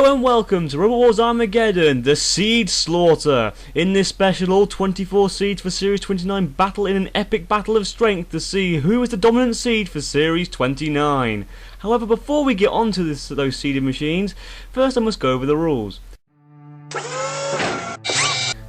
Hello and welcome to Robot Wars Armageddon, the Seed Slaughter. In this special all 24 seeds for Series 29 battle in an epic battle of strength to see who is the dominant seed for Series 29. However, before we get on to those seeded machines, first I must go over the rules.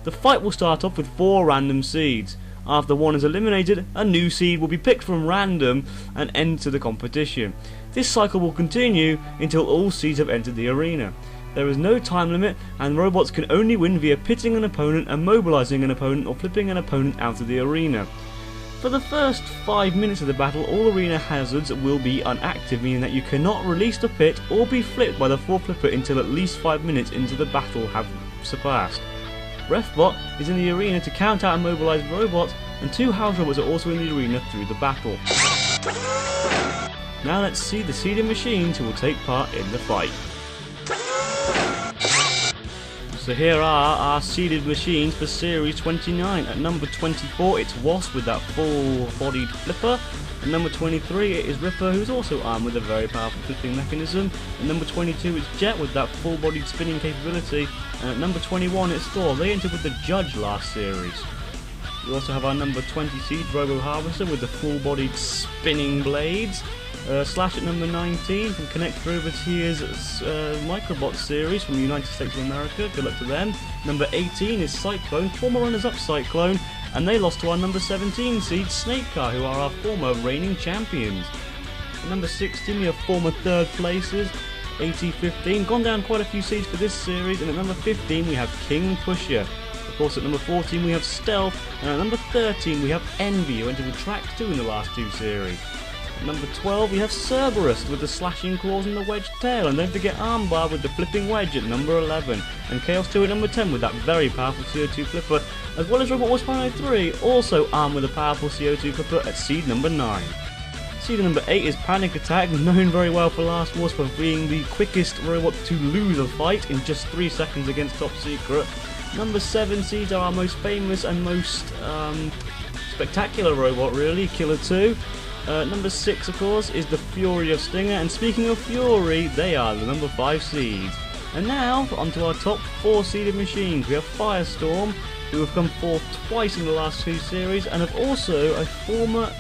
The fight will start off with 4 random seeds. After one is eliminated, a new seed will be picked from random and enter the competition. This cycle will continue until all seeds have entered the arena. There is no time limit, and robots can only win via pitting an opponent, immobilizing an opponent, or flipping an opponent out of the arena. For the first 5 minutes of the battle, all arena hazards will be inactive, meaning that you cannot release the pit or be flipped by the flipper until at least 5 minutes into the battle have surpassed. Refbot is in the arena to count out immobilized robots, and 2 house robots are also in the arena through the battle. Now let's see the seeded machines who will take part in the fight. So here are our seeded machines for Series 29. At number 24 it's Wasp with that full-bodied flipper. At number 23 it is Ripper, who's also armed with a very powerful flipping mechanism. At number 22 it's Jet with that full-bodied spinning capability. And at number 21 it's Thor. They entered with the Judge last series. We also have our number 20 seed, Robo Harvester, with the full-bodied spinning blades. Slash at number 19 from Connect Roboteer's Microbot series from the United States of America. Good luck to them. Number 18 is Cyclone, former runners-up Cyclone, and they lost to our number 17 seed, Snakecar, who are our former reigning champions. At number 16 we have former third places, AT15, gone down quite a few seeds for this series, and at number 15 we have King Pusher. Of course, at number 14 we have Stealth, and at number 13 we have Envy, who entered with Track 2 in the last 2 series. At number 12 we have Cerberus with the slashing claws and the wedged tail, and don't forget Armbar with the flipping wedge at number 11, and Chaos 2 at number 10 with that very powerful CO2 flipper, as well as Robot Wars 3, also armed with a powerful CO2 flipper at seed number 9. Seed number 8 is Panic Attack, known very well for Last Wars for being the quickest robot to lose a fight in just 3 seconds against Top Secret. Number 7 seeds are our most famous and most spectacular robot really, Killer 2. Number 6 of course is the Fury of Stinger, and speaking of Fury, they are the number 5 seeds. And now onto our top 4 seeded machines. We have Firestorm, who have come forth twice in the last 2 series and have also a former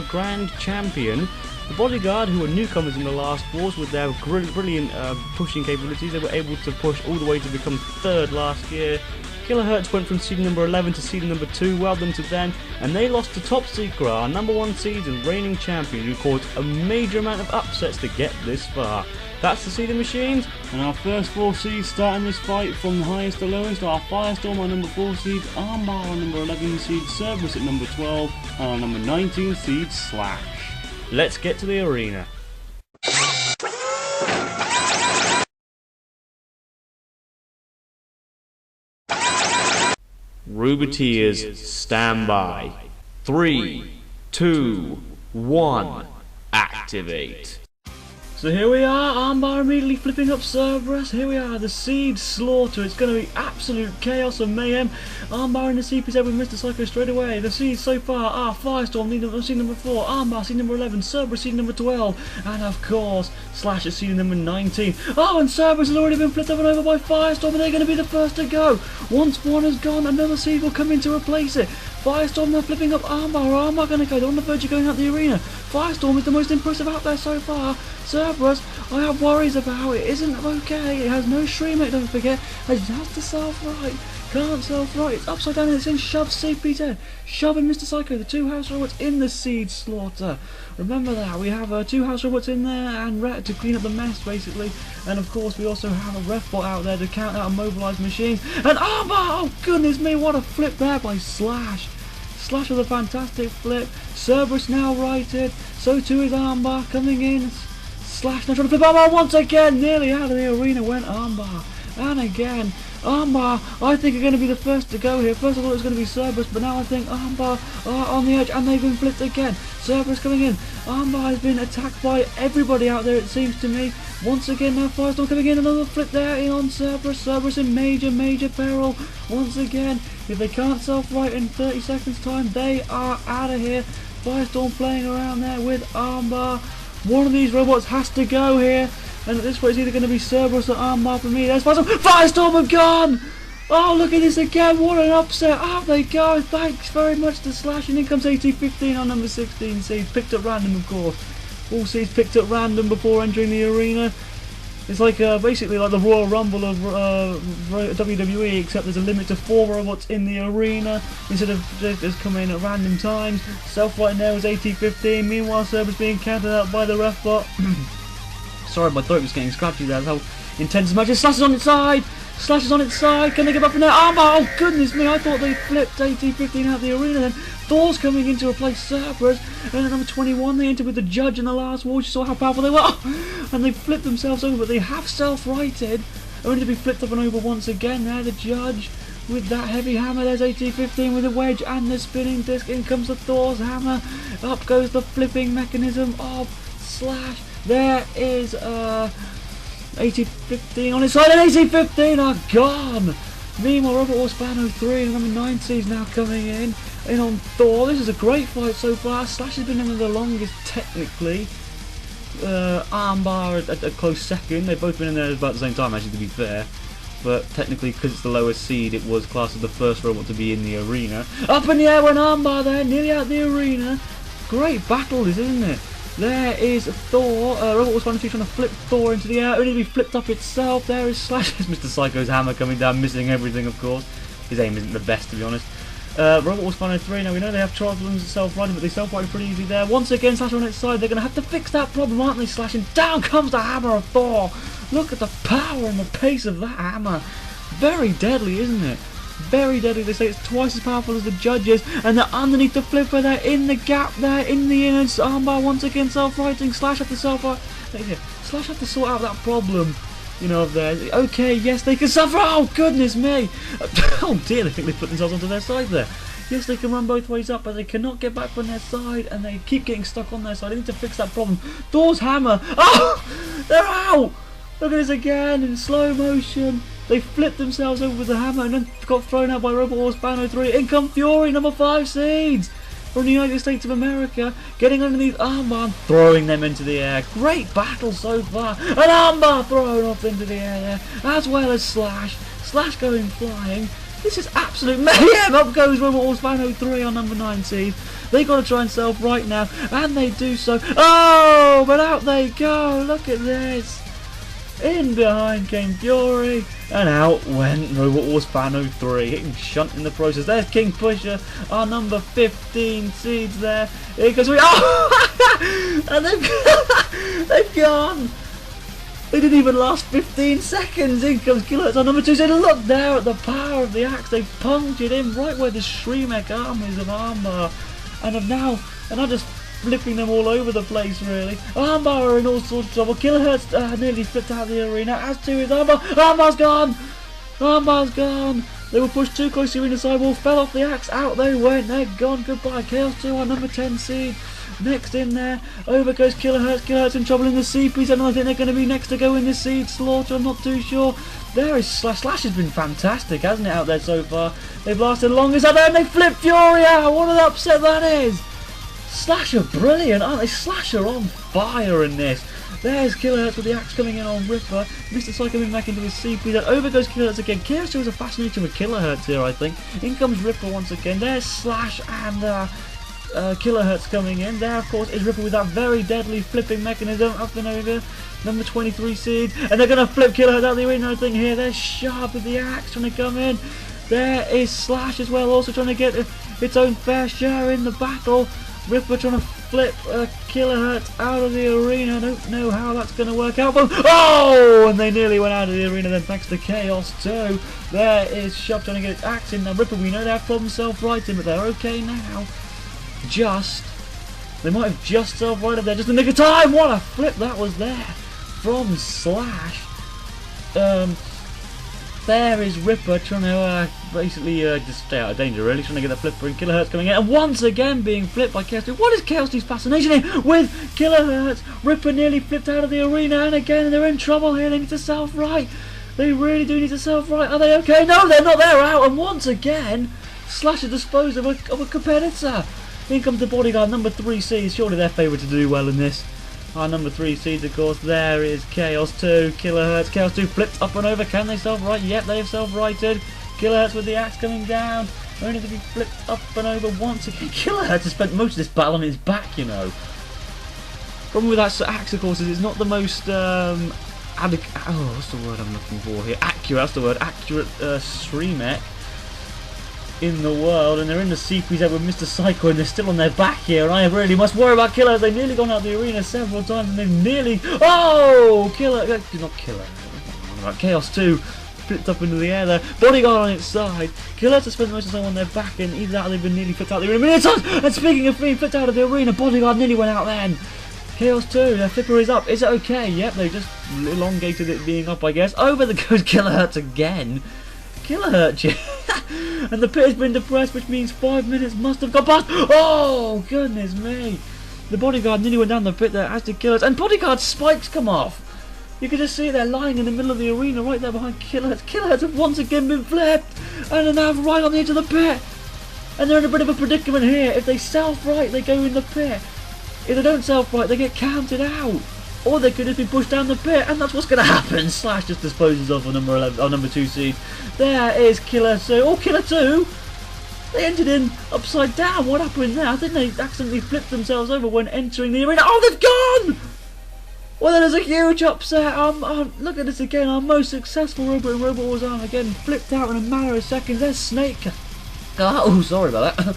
Grand Champion. The Bodyguard, who were newcomers in the last wars with their brilliant pushing capabilities. They were able to push all the way to become 3rd last year. Kilohertz went from seed number 11 to seed number 2, well done to them, and they lost to Top Secret, our number 1 seeds and reigning champion, who caused a major amount of upsets to get this far. That's the seeded machines, and our first 4 seeds starting this fight from the highest to lowest are Firestorm, our number 4 seed, Armbar, our number 11 seed, Cerberus at number 12, and our number 19 seed, Slash. Let's get to the arena. Roboteers, stand by. 3, 2, 1, activate. So here we are, Armbar immediately flipping up Cerberus. Here we are, the Seed Slaughter. It's going to be absolute chaos and mayhem. Armbar in the CPZ with Mr. Psycho straight away. The seeds so far are Firestorm, seed number 4, Armbar, seed number 11, Cerberus, seed number 12, and of course, Slash is seed number 19. Oh, and Cerberus has already been flipped up and over by Firestorm, and they're going to be the first to go. Once one has gone, another seed will come in to replace it. Firestorm now flipping up Armbar. Armbar going to go. They're on the verge of going out the arena. Firestorm is the most impressive out there so far. Cerberus, I have worries about it. Isn't okay. It has no Shreemate, don't forget. It has to self-right. Can't self-right. It's upside down and it's in Shove CP10. Shoving Mr. Psycho, the 2 house robots in the Seed Slaughter. Remember that. We have 2 house robots in there and Rat to clean up the mess, basically. And of course, we also have a Refbot out there to count out immobilized machines. And Armbar! Oh, goodness me, what a flip there by Slash. Slash with a fantastic flip. Cerberus now righted. So too is Armbar coming in. Slash now trying to flip Armbar once again. Nearly out of the arena went Armbar. And again, Armbar, I think are going to be the first to go here. First I thought it was going to be Cerberus, but now I think Armbar are on the edge, and they've been flipped again. Cerberus coming in. Armbar has been attacked by everybody out there, it seems to me. Once again now Firestorm coming in, another flip there in on Cerberus. Cerberus in major peril. Once again, if they can't self-right in 30 seconds time, they are out of here. Firestorm playing around there with Armbar. One of these robots has to go here. And at this point, it's either going to be Cerberus or Armbar for me. There's Firestorm and gone! Oh, look at this again. What an upset. Out they go. Thanks very much to Slash. And in comes AT15 on number 16 seeds. Picked up random, of course. All seeds picked up random before entering the arena. It's like basically like the Royal Rumble of WWE, except there's a limit to 4 robots in the arena instead of just coming in at random times. Self right now is AT15. Meanwhile, Cerberus being counted out by the ref bot. Sorry, my throat was getting scratchy there. That's how intense the match is. Slash is on its side. Slash is on its side. Can they get back from there? Armbar! Oh goodness me! I thought they flipped AT15 out of the arena. Then Thor's coming in to replace Cerberus. And at number 21, they enter with the Judge in the last war. You saw how powerful they were. And they flipped themselves over, but they have self-righted. Only to be flipped up and over once again. There, the Judge with that heavy hammer. There's AT15 with a wedge and the spinning disc. In comes the Thor's hammer. Up goes the flipping mechanism of Slash. There is AT15 on its side, and AT15 are gone! Meanwhile, Robot Wars Armourgeddon 3 and number 9 seeds now coming in on Thor. This is a great fight so far. Slash has been in the longest technically. Armbar at a close second. They've both been in there about the same time, actually, to be fair. But technically, because it's the lowest seed, it was classed as the first robot to be in the arena. Up in the air went Armbar there, nearly out the arena. Great battle this, isn't it? There is Thor. Robot Wars Armourgeddon trying to flip Thor into the air, only to be flipped up itself. There is Slash. Mr. Psycho's hammer coming down, missing everything, of course. His aim isn't the best, to be honest. Robot Wars Armourgeddon 3, now we know they have problems with self-riding, but they self-ride pretty easy there. Once again, Slash on its side, they're going to have to fix that problem, aren't they, Slash? And down comes the hammer of Thor. Look at the power and the pace of that hammer. Very deadly, isn't it? Very deadly. They say it's twice as powerful as the Judges, and they're underneath the flipper there, in the gap there, in the inner armbar, once again self-righting. Slash have to Slash have to sort out that problem, you know, of theirs. Okay, yes, they can suffer. Oh goodness me! Oh dear, they think they put themselves onto their side there. Yes, they can run both ways up, but they cannot get back from their side, and they keep getting stuck on their side. They need to fix that problem. Thor's hammer. Oh, they're out. Look at this again in slow motion. They flipped themselves over with the hammer and then got thrown out by Robot Wars Armourgeddon 3. In come Fury, number 5 seeds from the United States of America, getting underneath Armbar and throwing them into the air. Great battle so far. An Armbar thrown off into the air there, as well as Slash. Slash going flying. This is absolute mayhem. Up goes Robot Wars Armourgeddon 3 on number 9 seed. They got to try and self right now, and they do so. Oh, but out they go. Look at this. In behind came Fury, and out went Robot Wars Armourgeddon 3, hitting Shunt in the process. There's King Pusher, our number 15 seeds there. Here goes oh! And they've gone. They didn't even last 15 seconds. In comes Killer. It's our number 2 seed. Look there at the power of the axe. They've punctured in right where the Shremek arm is of Armbar, and have now just flipping them all over the place, really. Armbar are in all sorts of trouble. Kilohertz nearly flipped out of the arena, as to his Armbar. Armbar's gone! Armbar's gone! They were pushed too close to the inner sidewall, fell off the axe, out they went, they're gone, goodbye. Chaos 2 on number 10 seed. Next in there, over goes Kilohertz. Kilohertz in trouble in the CPs, and I think they're going to be next to go in the seed slaughter, I'm not too sure. There is Slash. Slash has been fantastic, hasn't it, out there so far? They've lasted long as that, and they flip Fury out! What an upset that is! Slash are brilliant, aren't they? Slash are on fire in this. There's Kilohertz with the axe coming in on Ripper. Mr. Psycho coming back into his CP. Then over goes Kilohertz again. Chaos 2 is a fascination with Kilohertz here, I think. In comes Ripper once again. There's Slash and Kilohertz coming in. There, of course, is Ripper with that very deadly flipping mechanism. Up and over. Number 23 seed. And they're going to flip Kilohertz out of the arena, I think, here. There's Sharp with the axe trying to come in. There is Slash as well, also trying to get its own fair share in the battle. Ripper trying to flip Kilohertz out of the arena. I don't know how that's going to work out. But oh! And they nearly went out of the arena then, thanks to Chaos 2. There is Shove trying to get its axe in. Now Ripper, we know they have problems self-righting, but they're okay now. They might have just self-righted there just in the nick of time. What a flip that was there from Slash. There is Ripper trying to basically just stay out of danger, really, trying to get the flipper, and Kilohertz coming in, and once again being flipped by Chaos 2. What is Chaos 2's fascination here with Kilohertz? Ripper nearly flipped out of the arena, and again they're in trouble here. They need to self-right. They really do need to self-right. Are they okay? No, they're not. They're out, and once again, Slash has disposed of a competitor. In comes the bodyguard, number 3 seeds. Surely they're favourite to do well in this. Our number 3 seeds, of course, there is Chaos 2, Kilohertz. Chaos 2 flipped up and over. Can they self-right? Yep, they have self-righted. Kilohertz with the axe coming down. Only to be flipped up and over once again. Kilohertz has spent most of this battle on his back, you know. Problem with that axe, of course, is it's not the most what's the word I'm looking for here? Accurate, that's the word. Accurate Shremek in the world, and they're in the CPZ with Mr. Psycho, and they're still on their back here, and I really must worry about Killer. They've nearly gone out of the arena several times, and they've nearly... Oh! Killer... Not Killer. Chaos 2 flipped up into the air there. Bodyguard on its side. Killer to spend most of the time on their back, and either that or they've been nearly flipped out of the arena many times. And speaking of being flipped out of the arena, Bodyguard nearly went out then. Chaos 2, their flipper is up. Is it okay? Yep, they just elongated it being up, I guess. Over the goes Kilohertz again. Kilohertz, and the pit has been depressed, which means 5 minutes must have gone past. Oh, goodness me. The Bodyguard nearly went down the pit there, as did Kilohertz. And Bodyguard's spikes come off. You can just see they're lying in the middle of the arena, right there behind Kilohertz. Kilohertz have once again been flipped, and are now right on the edge of the pit. And they're in a bit of a predicament here. If they self-right, they go in the pit. If they don't self-right, they get counted out. Or they could just be pushed down the pit, and that's what's going to happen. Slash just disposes of a number 11, or number 2 seed. There is Killer 2. Oh, Killer 2! They entered in upside down. What happened there? I think they accidentally flipped themselves over when entering the arena. Oh, they've gone! Well, there's a huge upset. Look at this again. Our most successful Robot and Robot Wars Armourgeddon flipped out in a matter of seconds. There's Snake Car. Oh, sorry about that.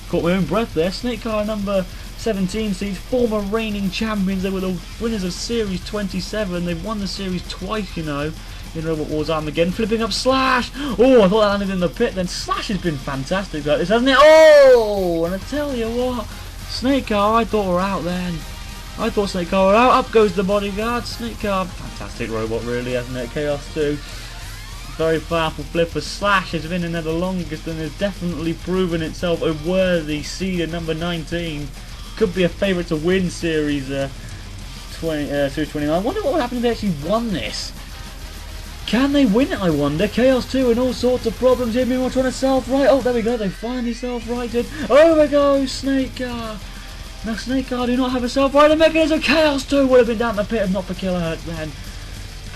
Caught my own breath there. Snake Car number 17 seeds, former reigning champions. They were the winners of Series 27. They've won the series twice, you know, in Robot Wars Armageddon. Flipping up Slash. Oh, I thought that landed in the pit. Then Slash has been fantastic like this, hasn't it? Oh, and I tell you what, Snake Car, I thought were out then. I thought Snake Car were out. Up goes the Bodyguard. Snake Car, fantastic robot, really, hasn't it? Chaos 2. Very powerful flipper. Slash has been in there the longest and has definitely proven itself a worthy seed at number 19. Could be a favourite to win Series 29. I wonder what would happen if they actually won this. Can they win it, I wonder? Chaos 2 and all sorts of problems here. Meanwhile, trying to self-right. Oh, there we go. They finally self-righted. Over goes Snake Car. Now, Snake Car do not have a self-righting mechanism. Chaos 2 would have been down the pit if not for Kilohertz then.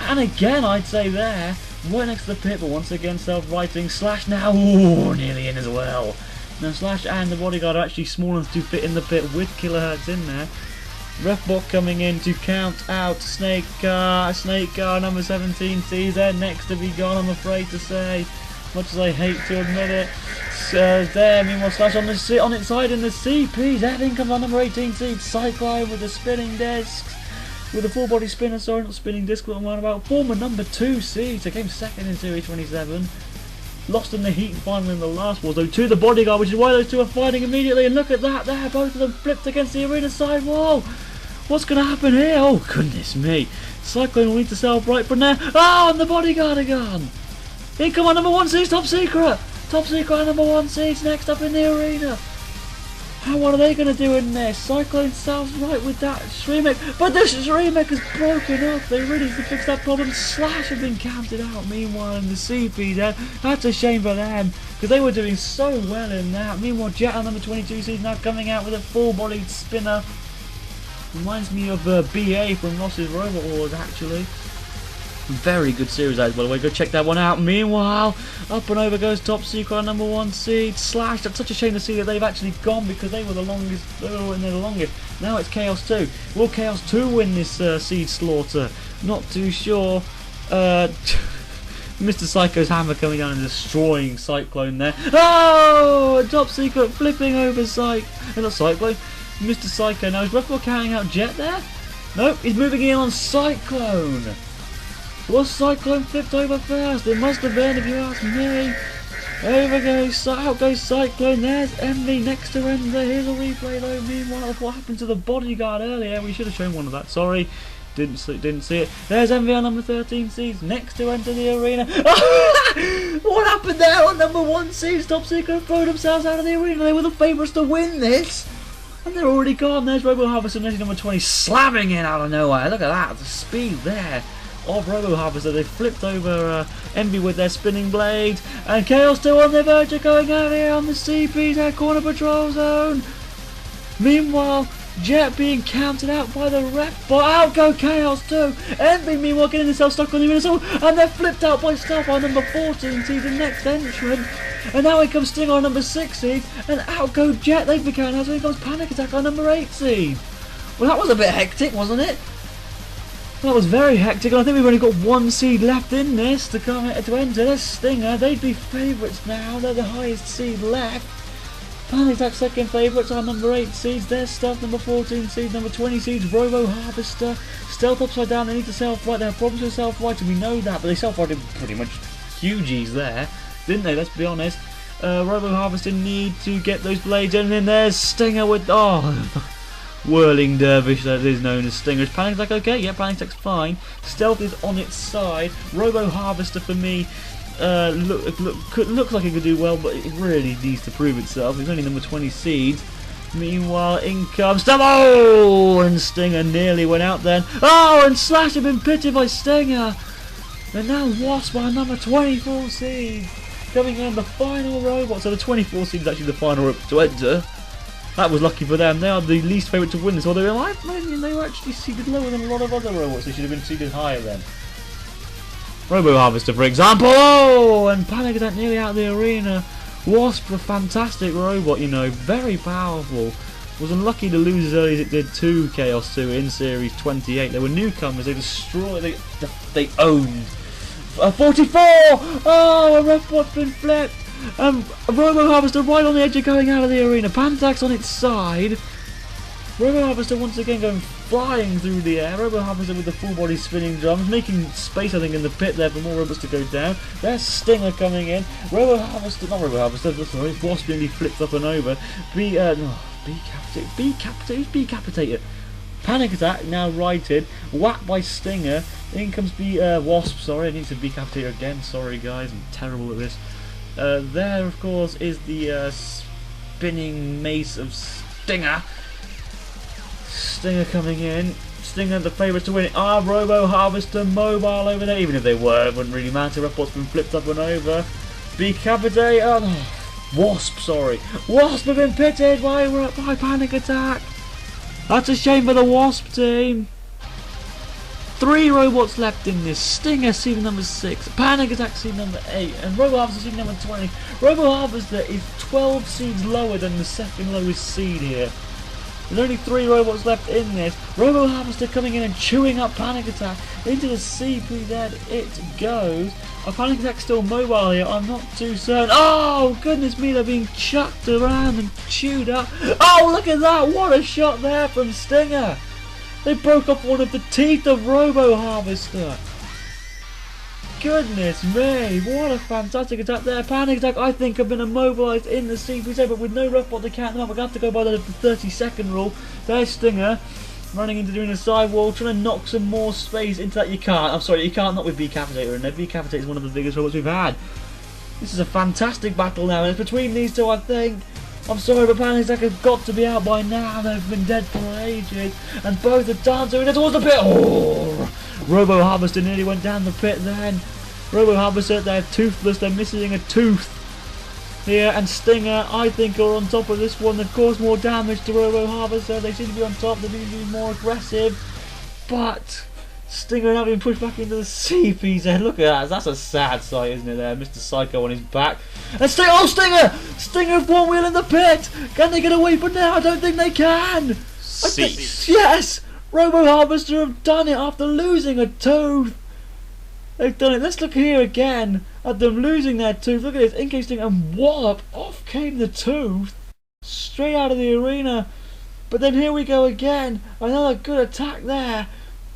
And again, I'd say there, right next to the pit, but once again self-righting. Slash now, ooh, nearly in as well. Now Slash and the Bodyguard are actually small enough to fit in the pit with Kilohertz in there. Refbot coming in to count out Snake Car. Snake Car number 17 sees there next to be gone, I'm afraid to say. Much as I hate to admit it. There, meanwhile Slash on its side in the CP. There then comes on number 18 seed, Cyclone with the spinning discs. With a full body spinner, sorry, not spinning disc, what I'm on about. Former number 2 seed, so came second in Series 27. Lost in the heat final in the last wars, though, to the Bodyguard, which is why those two are fighting immediately. And look at that there, both of them flipped against the arena side wall. What's going to happen here? Oh, goodness me. Cyclone will need to self-right from there. Oh, and the Bodyguard are gone. In come on, number 1 seeds, Top Secret. Top Secret number 1 seeds next up in the arena. What are they going to do in this? Cyclone self-right with that Shremek, but this Shremek has broken up. They really need to fix that problem. Slash have been counted out. Meanwhile, in the CP there, that's a shame for them because they were doing so well in that. Meanwhile, Jet on number 22 seeds now coming out with a full-bodied spinner. Reminds me of BA from Ross's Robot Wars, actually. Very good series, by the way. Go check that one out. Meanwhile, up and over goes Top Secret, number 1 seed. Slash. That's such a shame to see that they've actually gone because they were the longest. They were in there the longest. Now it's Chaos 2. Will Chaos 2 win this seed slaughter? Not too sure. Mr. Psycho's hammer coming down and destroying Cyclone there. Oh! Top Secret flipping over not Cyclone. Mr. Psycho. Now is Ruffalo carrying out Jet there? Nope. He's moving in on Cyclone. Was Cyclone flipped over first? It must have been, if you ask me. Over goes, out goes Cyclone. There's Envy next to Ender. Here's a replay though. Meanwhile, of what happened to the Bodyguard earlier. We should have shown one of that. Sorry, didn't see it. There's Envy on number 13 seeds next to enter the arena. What happened there on number 1 seeds? Top Secret thrown themselves out of the arena. They were the favourites to win this. And they're already gone. There's Robo Harvester number 20 slamming in out of nowhere. Look at that, the speed there of Robo Harvester. They flipped over Envy with their spinning blade, and Chaos 2 on the verge of going out here on the CP, their corner patrol zone. Meanwhile, Jet being counted out by the ref. But out go Chaos too. Envy meanwhile getting himself stuck on the Minnesota. And they're flipped out by Stealth on number 14 seed, the next entrant. And now here comes Stinger on number 6 seed. And out go Jet. They've been counted out. So here comes Panic Attack on number 8 seed. Well, that was a bit hectic, wasn't it? That was very hectic, and I think we've only got 1 seed left in this to enter. There's Stinger, they'd be favourites now, they're the highest seed left. Panic Attack second favourites are number 8 seeds, there's Stealth number 14 seeds, number 20 seeds, Robo Harvester. Stealth upside down, they need to self-right, they have problems with self-right, and we know that, but they self-righted pretty much hugies there, didn't they, let's be honest. Robo Harvester need to get those blades in, and then there's Stinger with, Whirling Dervish, that is known as Stinger. Is Panic Attack okay? Yeah, Panic Attack's fine. Stealth is on its side. Robo Harvester for me looks like it could do well, but it really needs to prove itself. It's only number 20 seeds. Meanwhile, in comes Stealth. Oh, and Stinger nearly went out then. Oh, and Slash had been pitted by Stinger. And now Wasp by number 24 seed. Coming in the final robot. So the 24 seed is actually the final robot to enter. That was lucky for them. They are the least favourite to win this, although in my opinion they were actually seeded lower than a lot of other robots. They should have been seeded higher then. Robo Harvester, for example. Oh, and Panic Attack nearly out of the arena. Wasp, a fantastic robot, you know, very powerful. Was unlucky to lose as early as it did to Chaos 2 in Series 28. They were newcomers. They destroyed. They owned. 44. Oh, a ref bot's been flipped. Robo Harvester right on the edge of going out of the arena. Panic Attack's on its side. Robo Harvester once again going flying through the air. Robo Harvester with the full body spinning drums, making space I think in the pit there for more robots to go down. There's Stinger coming in. Robo Harvester, not Robo Harvester, sorry, Wasp nearly flipped up and over. Decapitated. Panic Attack now righted, whacked by Stinger. In comes Wasp, sorry, I need to decapitate again, sorry guys, I'm terrible at this. There, of course, is the spinning mace of Stinger. Stinger coming in. Stinger, the favourites to win it. Robo Harvester mobile over there. Even if they were, it wouldn't really matter. Repot's been flipped up and over. Decapitate. Wasp, sorry. Wasp have been pitted by Panic Attack. That's a shame for the Wasp team. 3 robots left in this. Stinger seed number 6, Panic Attack seed number 8, and Robo Harvester seed number 20. Robo Harvester is 12 seeds lower than the second lowest seed here. There's only 3 robots left in this. Robo Harvester coming in and chewing up Panic Attack into the CP. There it goes. Panic Attack still mobile here. I'm not too certain. Oh goodness me, they're being chucked around and chewed up. Oh look at that! What a shot there from Stinger. They broke off one of the teeth of Robo Harvester. Goodness me, what a fantastic attack there. Panic Attack, I think, have been immobilised in the CPZ, but with no ref bot to count them up, we're going to have to go by the 30-second rule. There's Stinger running into doing a sidewall, trying to knock some more space into that. You can't, I'm sorry, you can't, not with Decapitator in there. Decapitator is one of the biggest robots we've had. This is a fantastic battle now, and it's between these two, I think. I'm sorry, but Panic Attack have got to be out by now. They've been dead for ages. And both are dancing towards the pit. Oh! Robo Harvester nearly went down the pit then. Robo Harvester, they're toothless. They're missing a tooth here. And Stinger, I think, are on top of this one. They've caused more damage to Robo Harvester. They seem to be on top. They need to be more aggressive. But Stinger now being pushed back into the CPZ. Look at that. That's a sad sight, isn't it there? Mr. Psycho on his back. And Stinger! Stinger with one wheel in the pit! Can they get away from now? I don't think they can! Cease. Yes! Robo Harvester have done it after losing a tooth! They've done it. Let's look here again at them losing their tooth. Look at this. Incasing and wallop. Off came the tooth. Straight out of the arena. But then here we go again. Another good attack there.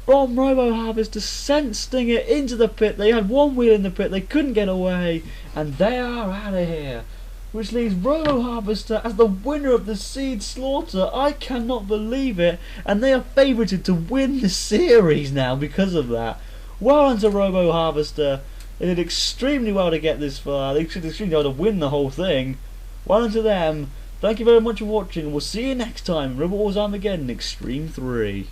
From Robo Harvester sent Stinger into the pit. They had one wheel in the pit, they couldn't get away, and they are out of here. Which leaves Robo Harvester as the winner of the Seed Slaughter. I cannot believe it, and they are favoured to win the series now because of that. Well done to Robo Harvester. They did extremely well to get this far. They did extremely well to win the whole thing. Well done to them. Thank you very much for watching, and we'll see you next time. Robot Wars Armageddon Extreme 3.